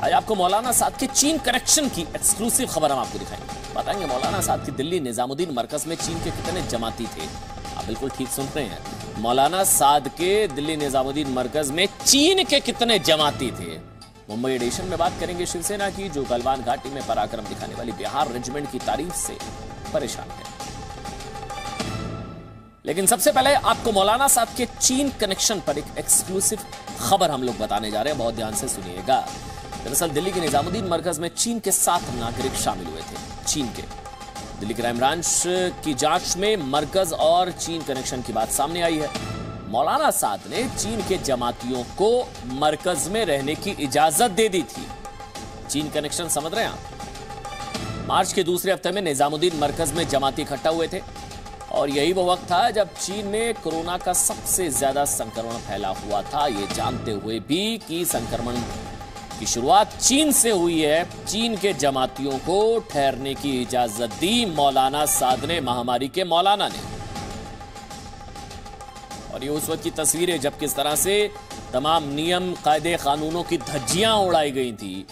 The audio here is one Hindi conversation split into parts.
आज आपको मौलाना साद के चीन कनेक्शन की एक्सक्लूसिव खबर हम आपको दिखाएंगे। बताएंगे मौलाना साद की दिल्ली निजामुद्दीन मरकज में चीन के कितने जमाती थे। आप बिल्कुल ठीक सुन रहे हैं, मौलाना साद के दिल्ली निजामुद्दीन मरकज में चीन के कितने जमाती थे। मुंबई एडिशन में बात करेंगे शिवसेना की, जो गलवान घाटी में पराक्रम दिखाने वाली बिहार रेजिमेंट की तारीफ से परेशान है। लेकिन सबसे पहले आपको मौलाना साहब के चीन कनेक्शन पर एक एक्सक्लूसिव खबर हम लोग बताने जा रहे हैं, बहुत ध्यान से सुनिएगा। दरअसल दिल्ली के निजामुद्दीन मरकज में चीन के 7 नागरिक शामिल हुए थे। चीन के दिल्ली क्राइम ब्रांच की जांच में मरकज और चीन कनेक्शन की बात सामने आई है। मौलाना साद ने चीन के जमातियों को मरकज में रहने की इजाजत दे दी थी। चीन कनेक्शन समझ रहे हैं आप। मार्च के दूसरे हफ्ते में निजामुद्दीन मरकज में जमाती इकट्ठा हुए थे और यही वो वक्त था जब चीन में कोरोना का सबसे ज्यादा संक्रमण फैला हुआ था। ये जानते हुए भी कि संक्रमण की शुरुआत चीन से हुई है, चीन के जमातियों को ठहरने की इजाजत दी मौलाना साद ने, महामारी के मौलाना ने। और ये उस वक्त की तस्वीरें जब किस तरह से तमाम नियम कायदे कानूनों की धज्जियां उड़ाई गई थी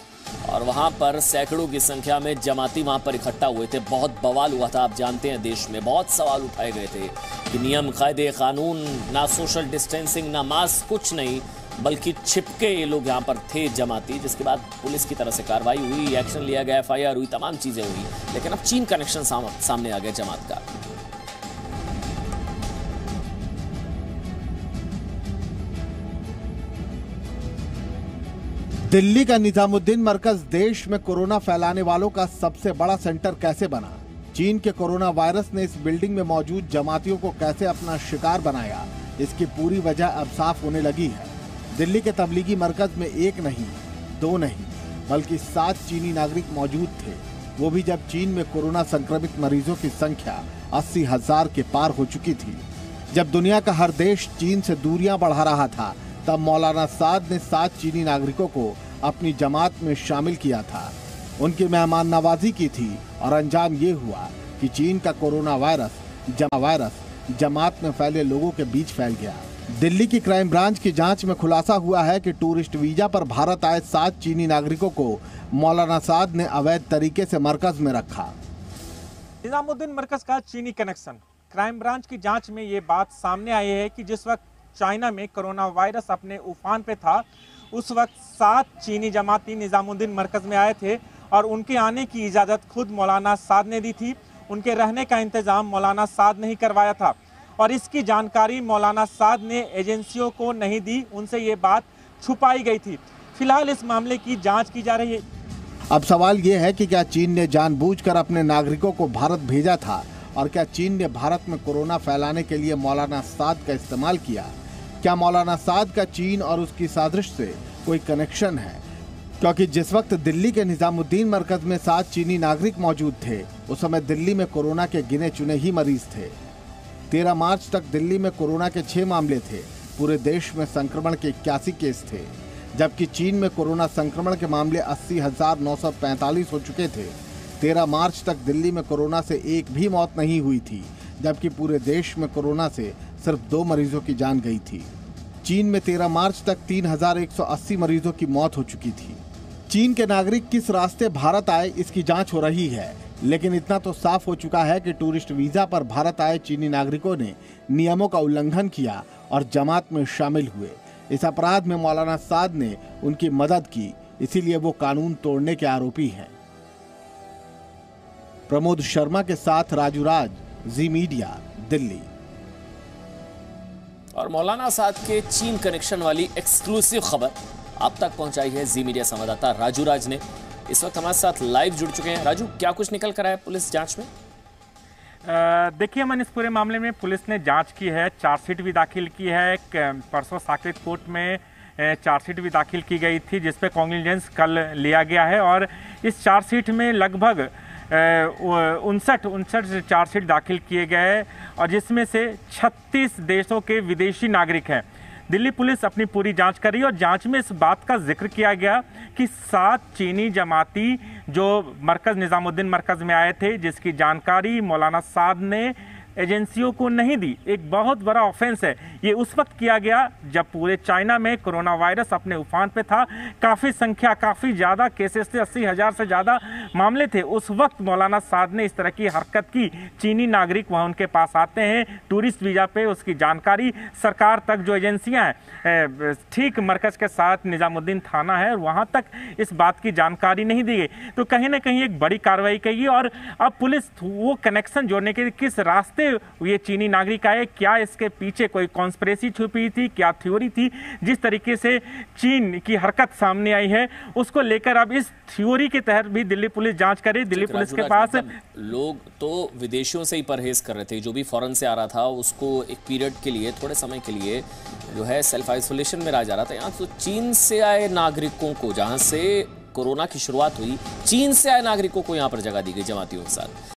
और वहां पर सैकड़ों की संख्या में जमाती वहां पर इकट्ठा हुए थे। बहुत बवाल हुआ था। आप जानते हैं देश में बहुत सवाल उठाए गए थे कि नियम कायदे कानून, ना सोशल डिस्टेंसिंग, ना मास्क, कुछ नहीं, बल्कि छिपके ये लोग यहां पर थे जमाती। जिसके बाद पुलिस की तरफ से कार्रवाई हुई, एक्शन लिया गया, FIR हुई, तमाम चीजें हुई। लेकिन अब चीन कनेक्शन सामने आ गया जमात का। दिल्ली का निजामुद्दीन मरकज देश में कोरोना फैलाने वालों का सबसे बड़ा सेंटर कैसे बना? चीन के कोरोना वायरस ने इस बिल्डिंग में मौजूद जमातियों को कैसे अपना शिकार बनाया, इसकी पूरी वजह अब साफ होने लगी है। दिल्ली के तबलीगी मरकज में 1 नहीं, 2 नहीं, बल्कि 7 चीनी नागरिक मौजूद थे। वो भी जब चीन में कोरोना संक्रमित मरीजों की संख्या 80,000 के पार हो चुकी थी। जब दुनिया का हर देश चीन से दूरियां बढ़ा रहा था, तब मौलाना साद ने 7 चीनी नागरिकों को अपनी जमात में शामिल किया था। उनकी मेहमान नवाजी की थी और अंजाम ये हुआ कि चीन का कोरोना वायरस जमात में फैले लोगों के बीच फैल गया। दिल्ली की क्राइम ब्रांच की जांच में खुलासा हुआ है कि टूरिस्ट वीजा पर भारत आए 7 चीनी नागरिकों को मौलाना साद ने अवैध तरीके से मरकज में रखा। निजामुद्दीन मरकज का चीनी कनेक्शन, क्राइम ब्रांच की जांच में ये बात सामने आई है कि जिस वक्त चाइना में कोरोना वायरस अपने उफान पे था, उस वक्त 7 चीनी जमाती निजामुद्दीन मरकज में आए थे और उनके आने की इजाज़त खुद मौलाना साद ने दी थी। उनके रहने का इंतज़ाम मौलाना साद ने ही करवाया था और इसकी जानकारी मौलाना साद ने एजेंसियों को नहीं दी, उनसे ये बात छुपाई गई थी। फिलहाल इस मामले की जांच की जा रही है। अब सवाल ये है कि क्या चीन ने जानबूझकर अपने नागरिकों को भारत भेजा था और क्या चीन ने भारत में कोरोना फैलाने के लिए मौलाना साद का इस्तेमाल किया? क्या मौलाना साद का चीन और उसकी साजिश से कोई कनेक्शन है? क्योंकि जिस वक्त दिल्ली के निजामुद्दीन मरकज में 7 चीनी नागरिक मौजूद थे, उस समय दिल्ली में कोरोना के गिने चुने ही मरीज थे। 13 मार्च तक दिल्ली में कोरोना के 6 मामले थे। पूरे देश में संक्रमण के 81 केस थे, जबकि चीन में कोरोना संक्रमण के मामले 80,945 हो चुके थे। 13 मार्च तक दिल्ली में कोरोना से एक भी मौत नहीं हुई थी, जबकि पूरे देश में कोरोना से सिर्फ 2 मरीजों की जान गई थी। चीन में 13 मार्च तक 3,180 मरीजों की मौत हो चुकी थी। चीन के नागरिक किस रास्ते भारत आए, इसकी जांच हो रही है, लेकिन इतना तो साफ हो चुका है कि टूरिस्ट वीजा पर भारत आए चीनी नागरिकों ने नियमों का उल्लंघन किया और जमात में शामिल हुए। इस अपराध में मौलाना साद ने उनकी मदद की, इसीलिए वो कानून तोड़ने के आरोपी हैं। प्रमोद शर्मा के साथ राजू राज, जी मीडिया, दिल्ली। और मौलाना साद के चीन कनेक्शन वाली एक्सक्लूसिव खबर आप तक पहुंचाई है जी मीडिया संवाददाता राजू राज ने। इस वक्त हमारे साथ लाइव जुड़ चुके हैं। राजू, क्या कुछ निकल कर आया पुलिस जांच में? देखिए अमन, इस पूरे मामले में पुलिस ने जांच की है, चार्जशीट भी दाखिल की है। परसों साकेत कोर्ट में चार्जशीट भी दाखिल की गई थी, जिसपे कॉग्निजेंस कल लिया गया है और इस चार्जशीट में लगभग 59 चार्जशीट दाखिल किए गए और जिसमें से 36 देशों के विदेशी नागरिक हैं। दिल्ली पुलिस अपनी पूरी जांच कर रही है और जांच में इस बात का जिक्र किया गया कि 7 चीनी जमाती जो मरकज निजामुद्दीन मरकज में आए थे, जिसकी जानकारी मौलाना साद ने एजेंसियों को नहीं दी, एक बहुत बड़ा ऑफेंस है। ये उस वक्त किया गया जब पूरे चाइना में कोरोना वायरस अपने उफान पे था, काफ़ी संख्या, काफ़ी ज़्यादा केसेस थे, 80,000 से ज़्यादा मामले थे। उस वक्त मौलाना साद ने इस तरह की हरकत की। चीनी नागरिक वहाँ उनके पास आते हैं टूरिस्ट वीज़ा पे, उसकी जानकारी सरकार तक, जो एजेंसियाँ हैं ठीक मरकज़ के साथ निज़ामुद्दीन थाना है, वहाँ तक इस बात की जानकारी नहीं दी गई। तो कहीं ना कहीं एक बड़ी कार्रवाई की और अब पुलिस वो कनेक्शन जोड़ने के किस रास्ते ये चीनी नागरिक आए, क्या इसके पीछे कोई कॉन्स्पिरेसी छुपी थी, क्या थ्योरी थी, जिस तरीके से चीन की हरकत सामने आई है उसको लेकर अब इस थ्योरी के तहत भी दिल्ली पुलिस जांच करे। दिल्ली पुलिस के पास लोग तो विदेशियों से ही परहेज कर रहे थे, जो भी फॉरेन से आ रहा था उसको एक पीरियड के लिए, थोड़े समय के लिए जो है सेल्फ आइसोलेशन में रहा जा रहा था। यहाँ तो चीन से आए नागरिकों को, जहां से कोरोना की शुरुआत हुई, चीन से आए नागरिकों को यहाँ पर जगह दी गई जमातियों के साथ।